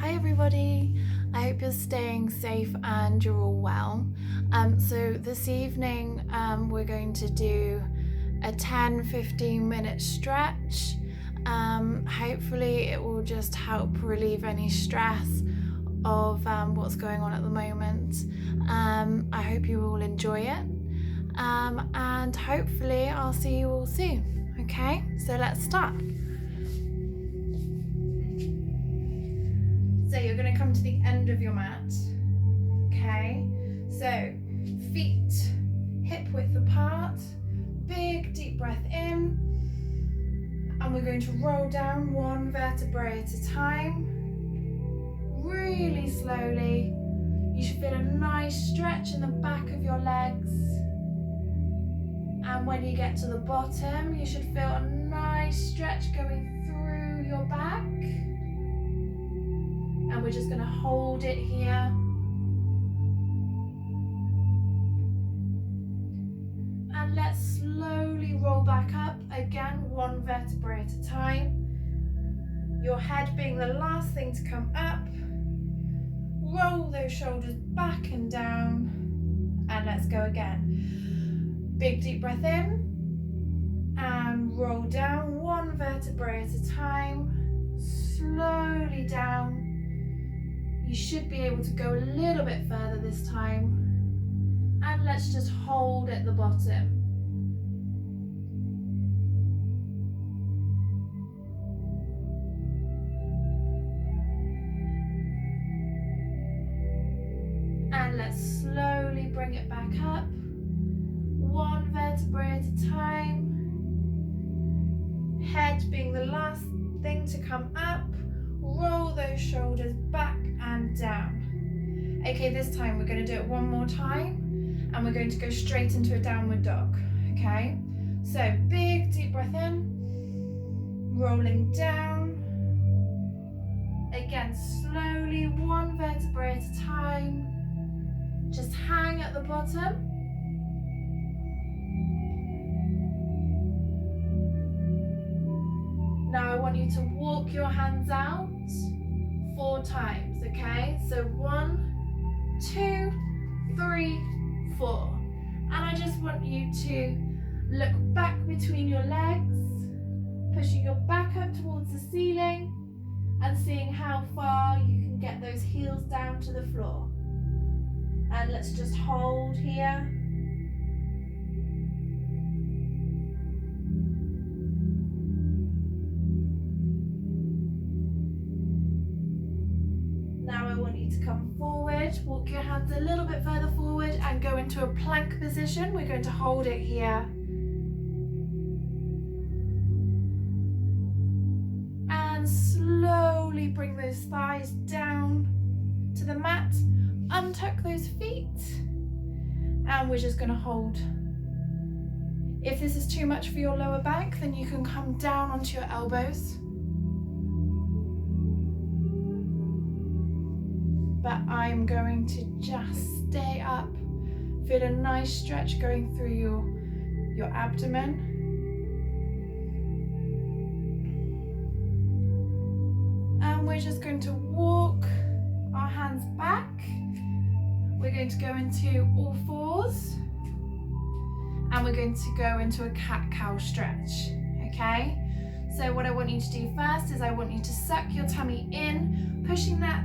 Hi everybody, I hope you're staying safe and you're all well. So this evening we're going to do a 10-15 minute stretch. Hopefully it will just help relieve any stress of what's going on at the moment. I hope you all enjoy it, and hopefully I'll see you all soon. Okay, so let's start. So you're going to come to the end of your mat. Okay, so feet hip width apart, big deep breath in, and we're going to roll down one vertebrae at a time, really slowly. You should feel a nice stretch in the back of your legs, and when you get to the bottom you should feel a nice stretch going through your back. And we're just going to hold it here. And let's slowly roll back up, again one vertebrae at a time. Your head being the last thing to come up. Roll those shoulders back and down. And let's go again. Big deep breath in. And roll down one vertebrae at a time. Slowly down. You should be able to go a little bit further this time. And let's just hold at the bottom. And let's slowly bring it back up. One vertebrae at a time. Head being the last thing to come up. Roll those shoulders back and down. Okay, this time we're going to do it one more time and we're going to go straight into a downward dog. Okay, so big deep breath in, rolling down. Again, slowly, one vertebrae at a time. Just hang at the bottom. Now I want you to walk your hands out 4 times, okay? So 1, 2, 3, 4. And I just want you to look back between your legs, pushing your back up towards the ceiling and seeing how far you can get those heels down to the floor. And let's just hold here. To come forward, walk your hands a little bit further forward and go into a plank position. We're going to hold it here. And slowly bring those thighs down to the mat. Untuck those feet. And we're just going to hold. If this is too much for your lower back, then you can come down onto your elbows. But I'm going to just stay up. Feel a nice stretch going through your abdomen. And we're just going to walk our hands back. We're going to go into all fours. And we're going to go into a cat-cow stretch, okay? So what I want you to do first is I want you to suck your tummy in, pushing that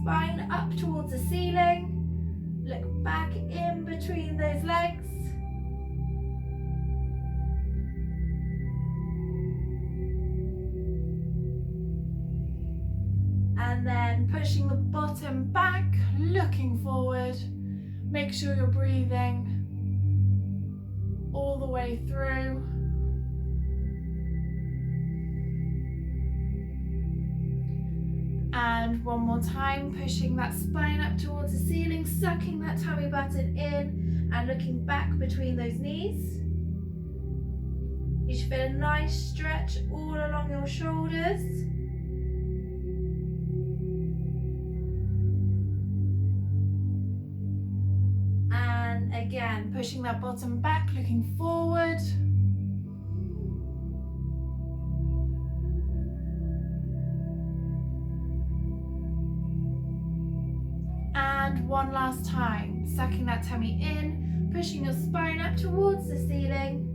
spine up towards the ceiling. Look back in between those legs. And then pushing the bottom back, looking forward. Make sure you're breathing all the way through. And one more time, pushing that spine up towards the ceiling, sucking that tummy button in and looking back between those knees. You should feel a nice stretch all along your shoulders. And again, pushing that bottom back, looking forward. And one last time, sucking that tummy in, pushing your spine up towards the ceiling.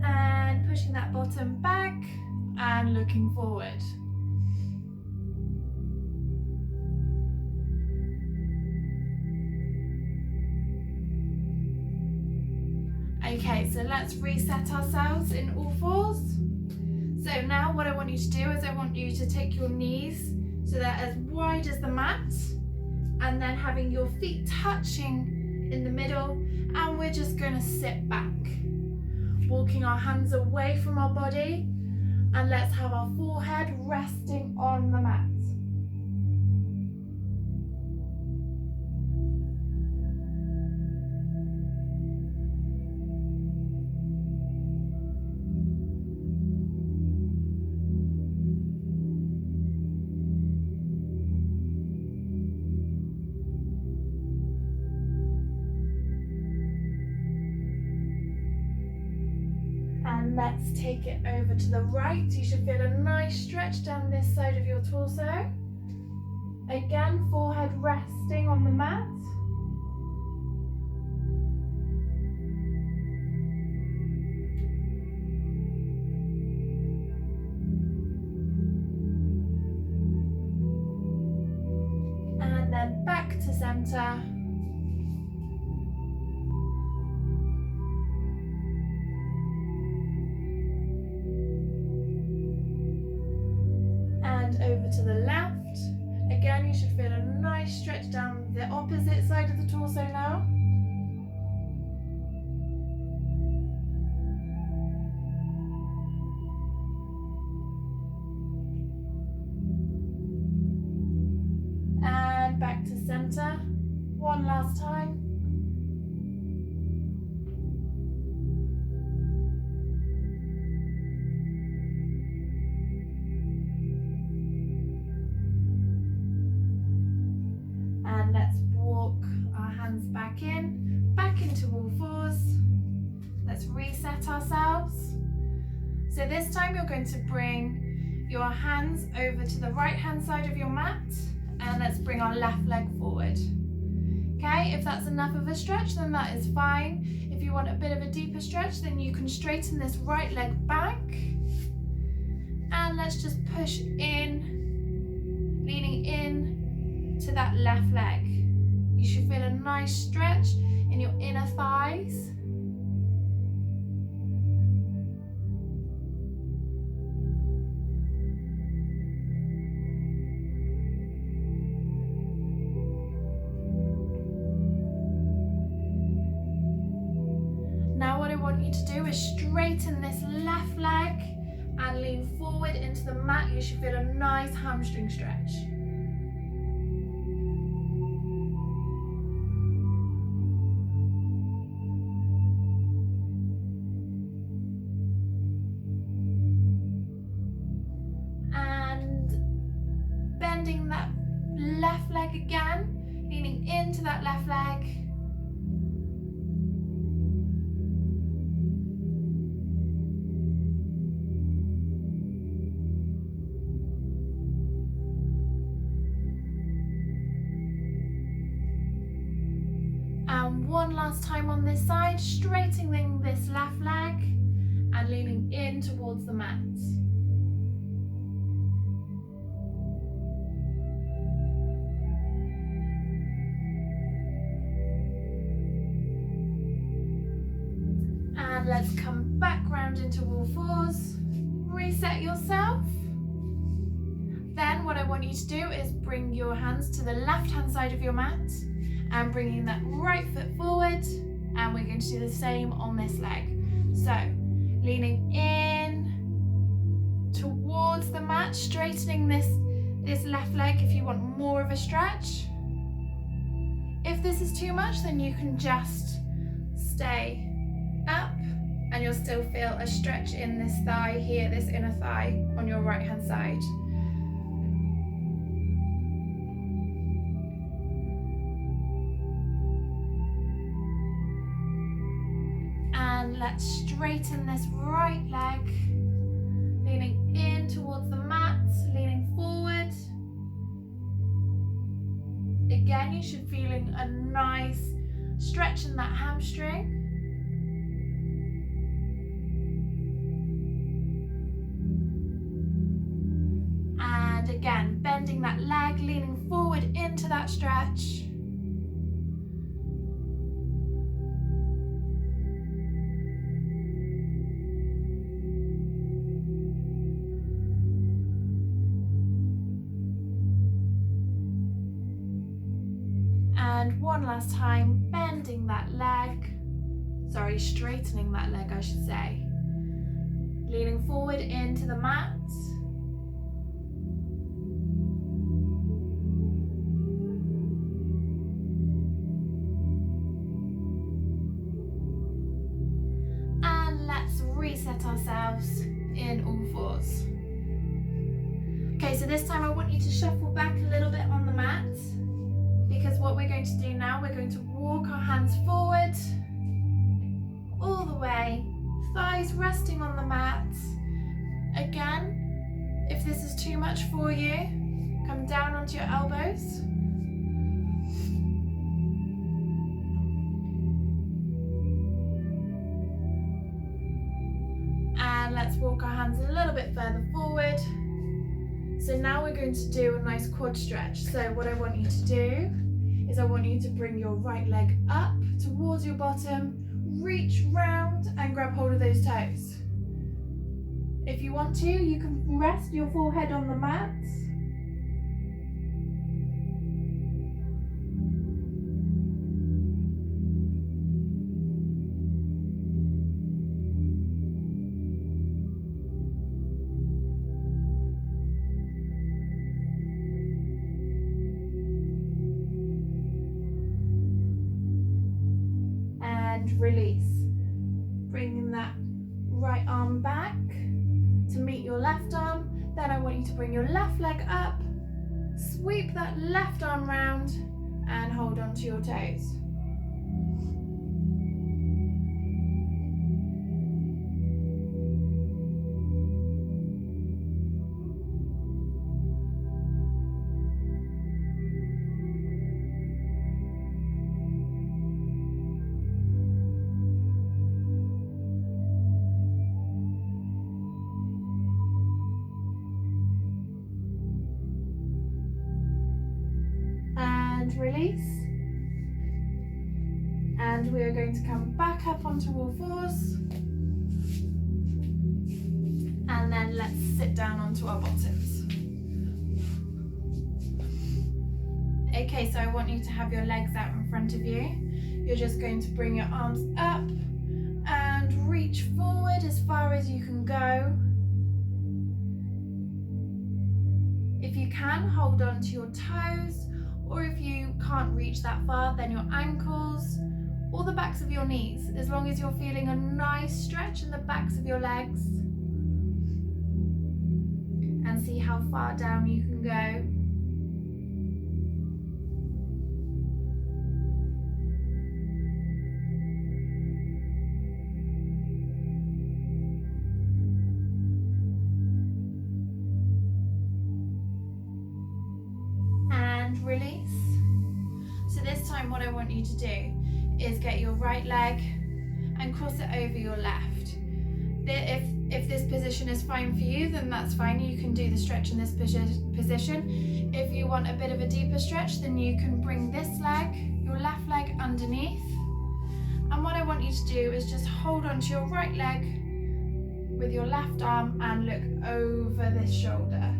And pushing that bottom back and looking forward. Okay, so let's reset ourselves in all fours. So now what I want you to do is I want you to take your knees so they're as wide as the mat, and then having your feet touching in the middle, and we're just going to sit back, walking our hands away from our body, and let's have our forehead resting on the mat. And let's take it over to the right. You should feel a nice stretch down this side of your torso. Again, forehead resting on the mat. And then back to center. Over to the left. Again, you should feel a nice stretch down the opposite side of the torso now. And back to center. One last time. And let's walk our hands back into all fours. Let's reset ourselves. So this time you're going to bring your hands over to the right hand side of your mat, and let's bring our left leg forward. Okay, if that's enough of a stretch, then that is fine. If you want a bit of a deeper stretch, then you can straighten this right leg back. And let's just push in, leaning in to that left leg. You should feel a nice stretch in your inner thighs. Now what I want you to do is straighten this left leg and lean forward into the mat. You should feel a nice hamstring stretch. Bending that left leg again, leaning into that left leg. And one last time on this side, straightening this left leg and leaning in towards the mat. And let's come back round into all fours. Reset yourself. Then what I want you to do is bring your hands to the left hand side of your mat and bringing that right foot forward, and we're going to do the same on this leg. So leaning in towards the mat, straightening this left leg if you want more of a stretch. If this is too much, then you can just stay up and you'll still feel a stretch in this thigh here, this inner thigh on your right hand side. And let's straighten this right leg, leaning in towards the mat, leaning forward. Again, you should be feeling a nice stretch in that hamstring. And again, bending that leg, leaning forward into that stretch. And one last time, bending that leg, straightening that leg I should say. Leaning forward into the mat. And let's reset ourselves in all fours. Okay, so this time I want you to shuffle back a little bit on the mat. Because what we're going to do now, we're going to walk our hands forward, all the way, thighs resting on the mat. Again, if this is too much for you, come down onto your elbows. And let's walk our hands a little bit further forward. So now we're going to do a nice quad stretch. So what I want you to do is I want you to bring your right leg up towards your bottom, reach round and grab hold of those toes. If you want to, you can rest your forehead on the mat. Release, bringing that right arm back to meet your left arm. Then I want you to bring your left leg up, sweep that left arm round and hold on to your toes. Release, and we are going to come back up onto all fours, and then let's sit down onto our bottoms. Okay, so I want you to have your legs out in front of you. You're just going to bring your arms up and reach forward as far as you can go. If you can, hold on to your toes. Or if you can't reach that far, then your ankles or the backs of your knees, as long as you're feeling a nice stretch in the backs of your legs. And see how far down you can go. Release. So this time what I want you to do is get your right leg and cross it over your left. If this position is fine for you, then that's fine. You can do the stretch in this position. If you want a bit of a deeper stretch, then you can bring this leg, your left leg, underneath. And what I want you to do is just hold on to your right leg with your left arm and look over this shoulder.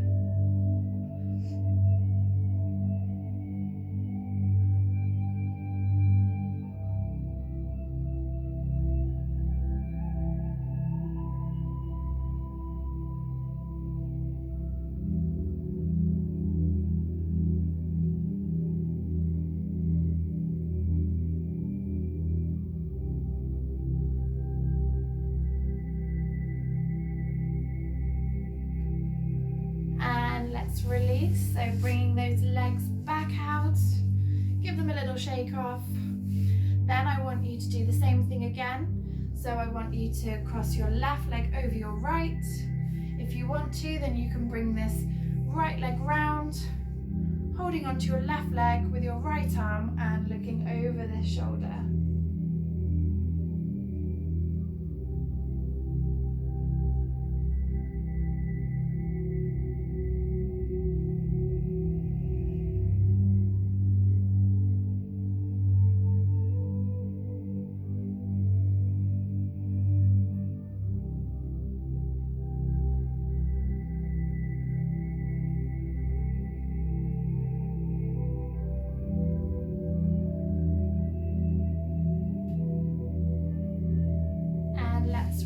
Release, so bringing those legs back out, give them a little shake off. Then I want you to do the same thing again. So I want you to cross your left leg over your right. If you want to, then you can bring this right leg round, holding onto your left leg with your right arm and looking over this shoulder.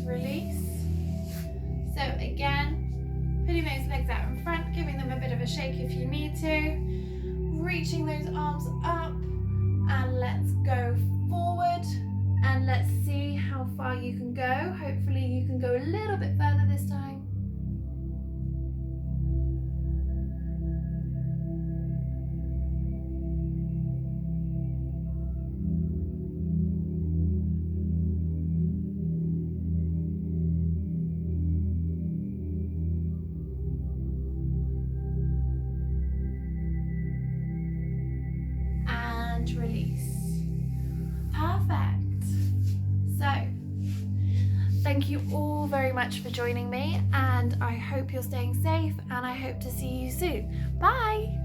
Release. So again, putting those legs out in front, giving them a bit of a shake if you need to, reaching those arms up, and let's go forward and let's see how far you can go. Hopefully you can go a little bit further this time. Release. Perfect. So, thank you all very much for joining me, and I hope you're staying safe, and I hope to see you soon. Bye.